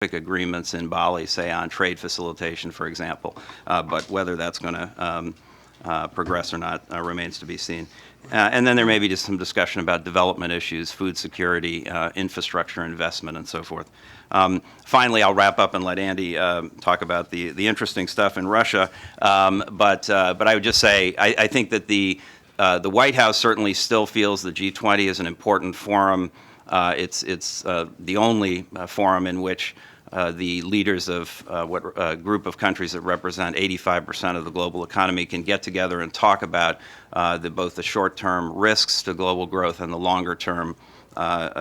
agreements in Bali, say on trade facilitation, for example, but whether that's going to progress or not remains to be seen. And then there may be just some discussion about development issues, food security, infrastructure investment, and so forth. Finally, I'll wrap up and let Andy talk about the interesting stuff in Russia. But I would just say I think that the White House certainly still feels the G20 is an important forum. It's the only forum in which the leaders of what group of countries that represent 85% of the global economy can get together and talk about both the short-term risks to global growth and the longer-term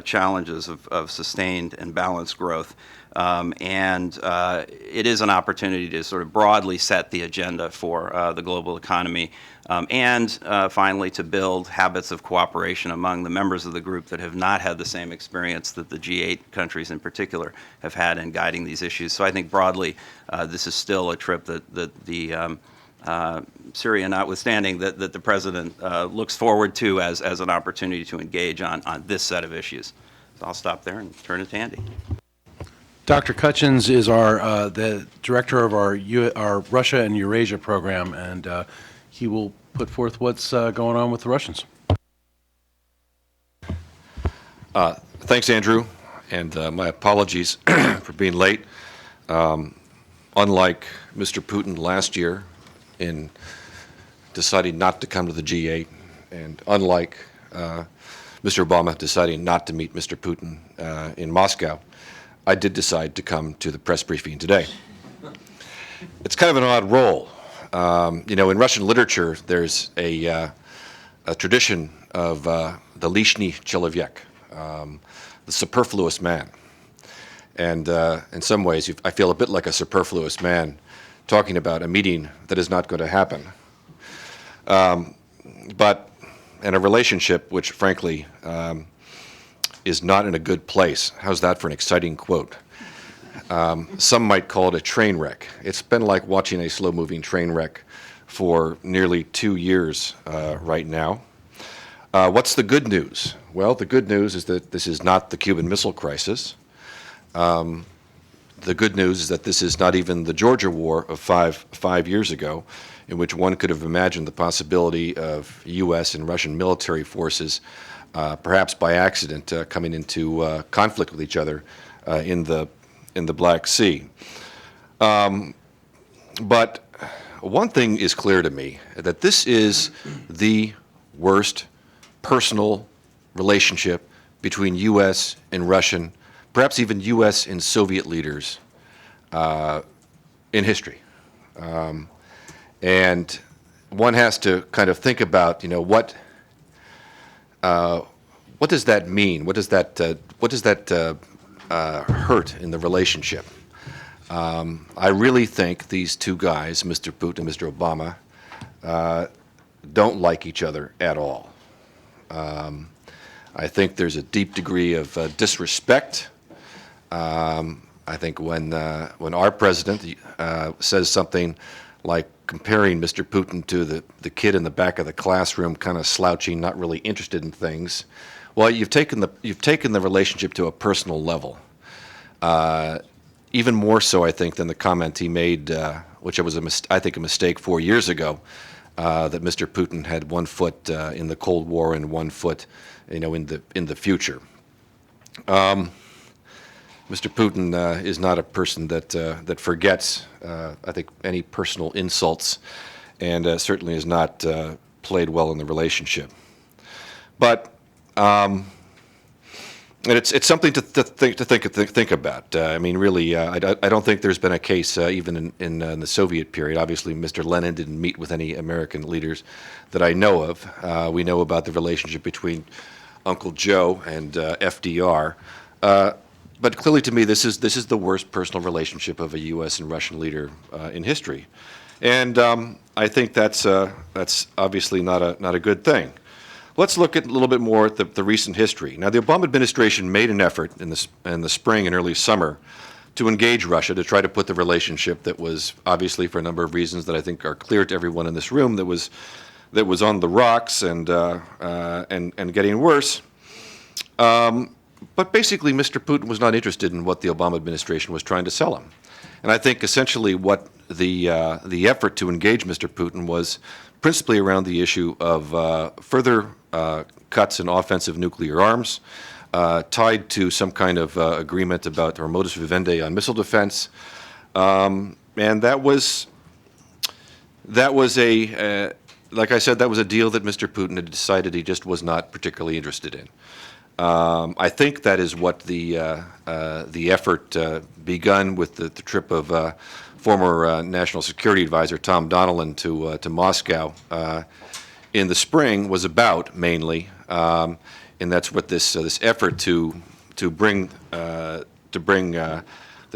challenges of sustained and balanced growth. And it is an opportunity to sort of broadly set the agenda for the global economy, and finally to build habits of cooperation among the members of the group that have not had the same experience that the G8 countries in particular have had in guiding these issues. So I think broadly this is still a trip that the Syria notwithstanding, that the President looks forward to as an opportunity to engage on this set of issues. So I'll stop there and turn it to Andy. Dr. Cutchins is the director of our Russia and Eurasia program, and he will put forth what's going on with the Russians. Thanks, Andrew, and my apologies for being late. Unlike Mr. Putin last year in deciding not to come to the G8, and unlike Mr. Obama deciding not to meet Mr. Putin in Moscow, I did decide to come to the press briefing today. It's kind of an odd role. You know, in Russian literature, there's a tradition of the lishny человек, the superfluous man. And in some ways, I feel a bit like a superfluous man talking about a meeting that is not going to happen. But in a relationship which, frankly, is not in a good place. How's that for an exciting quote? Some might call it a train wreck. It's been like watching a slow-moving train wreck for nearly 2 years right now. What's the good news? Well, the good news is that this is not the Cuban Missile Crisis. The good news is that this is not even the Georgia War of five years ago, in which one could have imagined the possibility of U.S. and Russian military forces perhaps by accident coming into conflict with each other in the Black Sea. But one thing is clear to me, that this is the worst personal relationship between U.S. and Russian, perhaps even U.S. and Soviet leaders in history. And one has to kind of think about, you know, what does that mean? What does that hurt in the relationship? I really think these two guys, Mr. Putin and Mr. Obama, don't like each other at all. I think there's a deep degree of disrespect. I think when our president says something like comparing Mr. Putin to the kid in the back of the classroom, kind of slouching, not really interested in things, well, you've taken the relationship to a personal level. Even more so, I think, than the comment he made, which was I think a mistake 4 years ago, that Mr. Putin had one foot in the Cold War and one foot, you know, in the future. Mr. Putin is not a person that forgets, I think, any personal insults, and certainly has not played well in the relationship. But it's something to think about. I mean, really, I don't think there's been a case even in the Soviet period. Obviously, Mr. Lenin didn't meet with any American leaders that I know of. We know about the relationship between Uncle Joe and FDR. But clearly, to me, this is the worst personal relationship of a U.S. and Russian leader in history, and I think that's obviously not a good thing. Let's look at a little bit more at the recent history. Now, the Obama administration made an effort in the spring and early summer to engage Russia, to try to put the relationship that was obviously, for a number of reasons that I think are clear to everyone in this room, that was on the rocks and getting worse. But basically, Mr. Putin was not interested in what the Obama administration was trying to sell him. And I think essentially what the effort to engage Mr. Putin was principally around the issue of further cuts in offensive nuclear arms, tied to some kind of agreement about or modus vivendi on missile defense. And that was a, like I said, that was a deal that Mr. Putin had decided he just was not particularly interested in. I think that is what the effort begun with the trip of former National Security Advisor Tom Donilon to Moscow in the spring was about mainly, and that's what this effort to bring the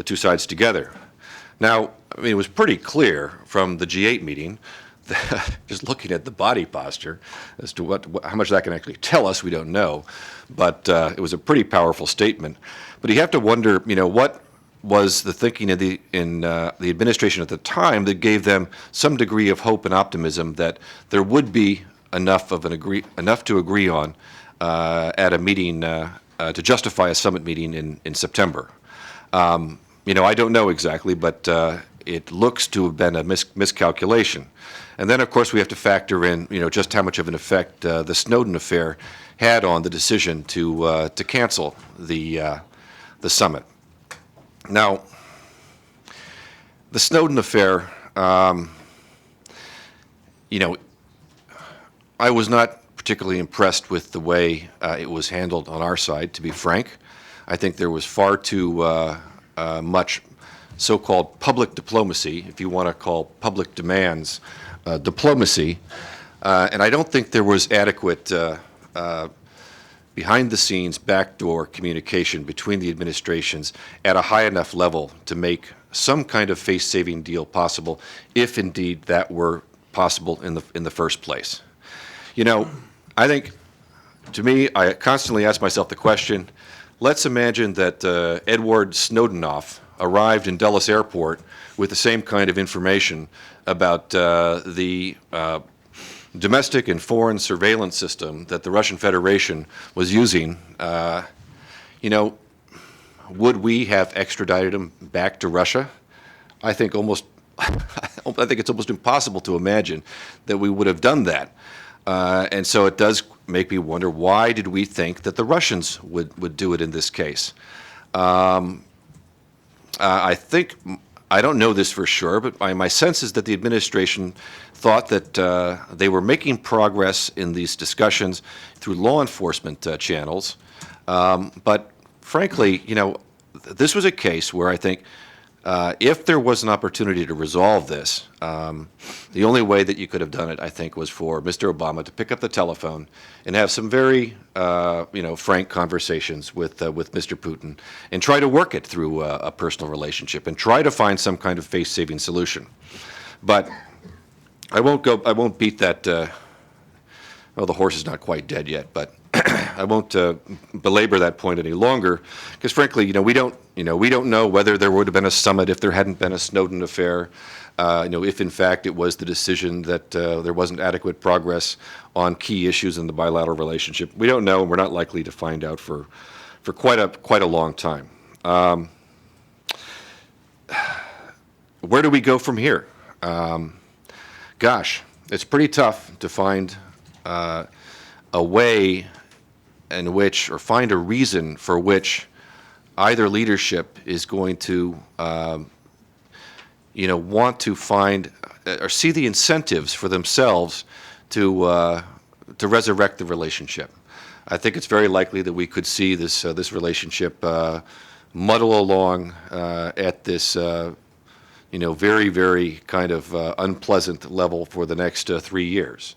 two sides together. Now, I mean, it was pretty clear from the G8 meeting, just looking at the body posture, as to how much that can actually tell us, we don't know. But it was a pretty powerful statement. But you have to wonder, what was the thinking in the administration at the time that gave them some degree of hope and optimism that there would be enough to agree on at a meeting to justify a summit meeting in September. I don't know exactly, but it looks to have been a miscalculation. And then, of course, we have to factor in, just how much of an effect the Snowden affair had on the decision to cancel the summit. Now, the Snowden affair, I was not particularly impressed with the way it was handled on our side, to be frank. I think there was far too much so-called public diplomacy, if you want to call public demands diplomacy, and I don't think there was adequate behind-the-scenes backdoor communication between the administrations at a high enough level to make some kind of face-saving deal possible, if indeed that were possible in the first place. I think, to me, I constantly ask myself the question, let's imagine that Edward Snowdenoff arrived in Dulles Airport with the same kind of information about the domestic and foreign surveillance system that the Russian Federation was using. Would we have extradited him back to Russia? I think it's almost impossible to imagine that we would have done that. And so it does make me wonder, why did we think that the Russians would do it in this case? I don't know this for sure, but my sense is that the administration thought that they were making progress in these discussions through law enforcement channels. But frankly, this was a case where I think if there was an opportunity to resolve this, the only way that you could have done it, I think, was for Mr. Obama to pick up the telephone and have some very, frank conversations with Mr. Putin and try to work it through a personal relationship and try to find some kind of face-saving solution. But I won't beat that. Well, the horse is not quite dead yet, but I won't belabor that point any longer, because frankly, we don't know whether there would have been a summit if there hadn't been a Snowden affair. If in fact it was the decision that there wasn't adequate progress on key issues in the bilateral relationship. We don't know, and we're not likely to find out for quite a long time. Where do we go from here? Gosh, it's pretty tough to find a way in which, or find a reason for which either leadership is going to, want to find or see the incentives for themselves to resurrect the relationship. I think it's very likely that we could see this relationship muddle along at this very, very kind of unpleasant level for the next 3 years.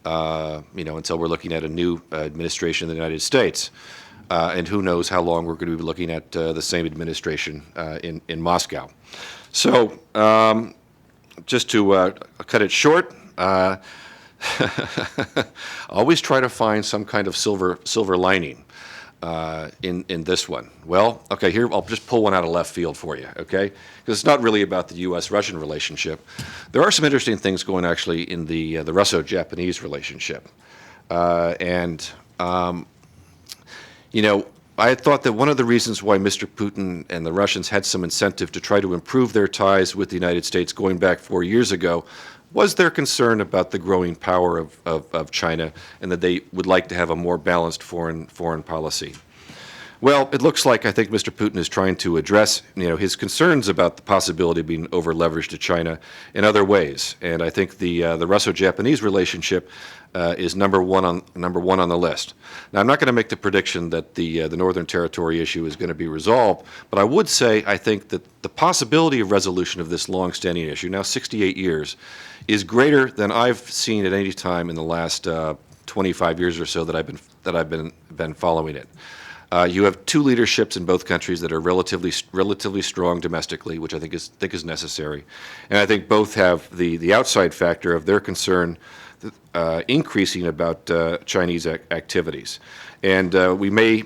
Until we're looking at a new administration in the United States. And who knows how long we're going to be looking at the same administration in Moscow. So just to cut it short, always try to find some kind of silver lining in this one. Well, okay, here I'll just pull one out of left field for you, okay? Because it's not really about the U.S.-Russian relationship. There are some interesting things going actually in the Russo-Japanese relationship, I had thought that one of the reasons why Mr. Putin and the Russians had some incentive to try to improve their ties with the United States going back 4 years ago was their concern about the growing power of China, and that they would like to have a more balanced foreign policy. Well, it looks like I think Mr. Putin is trying to address, his concerns about the possibility of being over-leveraged to China in other ways, and I think the Russo-Japanese relationship is number one on the list. Now, I'm not going to make the prediction that the Northern Territory issue is going to be resolved, but I would say I think that the possibility of resolution of this long-standing issue, now 68 years, is greater than I've seen at any time in the last 25 years or so that I've been following it. You have two leaderships in both countries that are relatively strong domestically, which I think is necessary, and I think both have the outside factor of their concern increasing about Chinese activities, and we may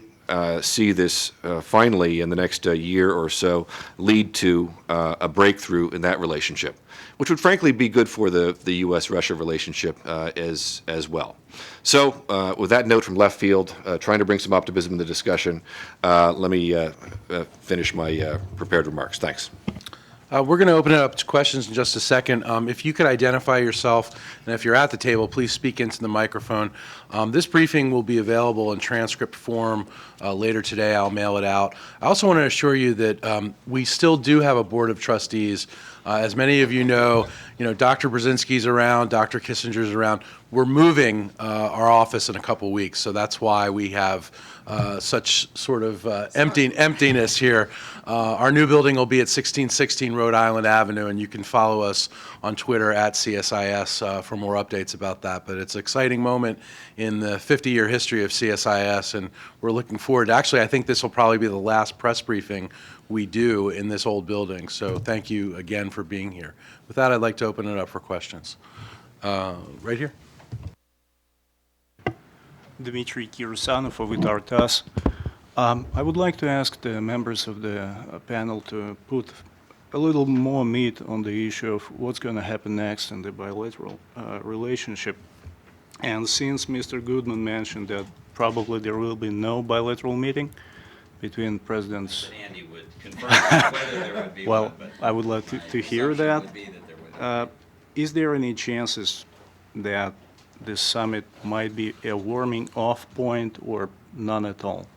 see this finally in the next year or so lead to a breakthrough in that relationship, which would frankly be good for the U.S.-Russia relationship as well. So with that note from left field, trying to bring some optimism in the discussion, let me finish my prepared remarks. Thanks. We're going to open it up to questions in just a second. If you could identify yourself, and if you're at the table, please speak into the microphone. This briefing will be available in transcript form later today. I'll mail it out. I also want to assure you that we still do have a board of trustees. As many of you know, Dr. Brzezinski's around, Dr. Kissinger's around. We're moving our office in a couple weeks, so that's why we have such sort of emptiness here. Our new building will be at 1616 Rhode Island Avenue, and you can follow us on Twitter at CSIS for more updates about that. But it's an exciting moment in the 50-year history of CSIS, and we're looking forward to, actually, I think this will probably be the last press briefing we do in this old building. So thank you again for being here. With that, I'd like to open it up for questions. Right here. Dmitry Kirusanov of Itartas. I would like to ask the members of the panel to put a little more meat on the issue of what's going to happen next in the bilateral relationship. And since Mr. Goodman mentioned that probably there will be no bilateral meeting between presidents. Andy would confirm whether there would be well, one, but I would like to hear that. would be that there would not. Is there any chances that this summit might be a warming off point or none at all?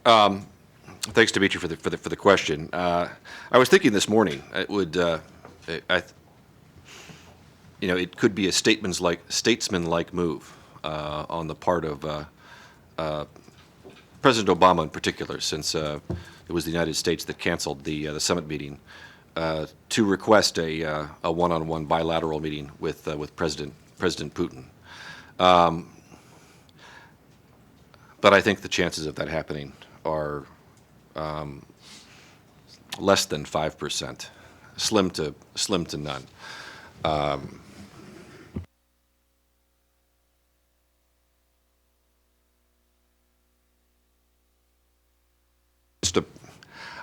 Thanks, Dimitri, for the question. I was thinking this morning it would, it could be a statesman-like move on the part of President Obama in particular, since it was the United States that canceled the summit meeting, to request a one-on-one bilateral meeting with President Putin. But I think the chances of that happening are less than 5%, slim to none.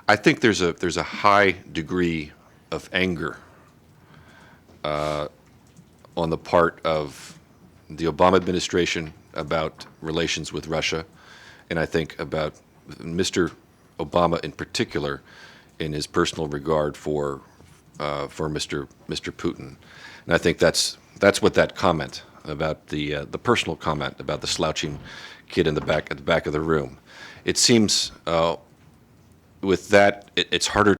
I think there's a high degree of anger on the part of the Obama administration about relations with Russia, and I think about Mr. Obama in particular in his personal regard for Mr. Putin, and I think that's what that comment about the personal comment about the slouching kid in the back of the room. It seems with that it's harder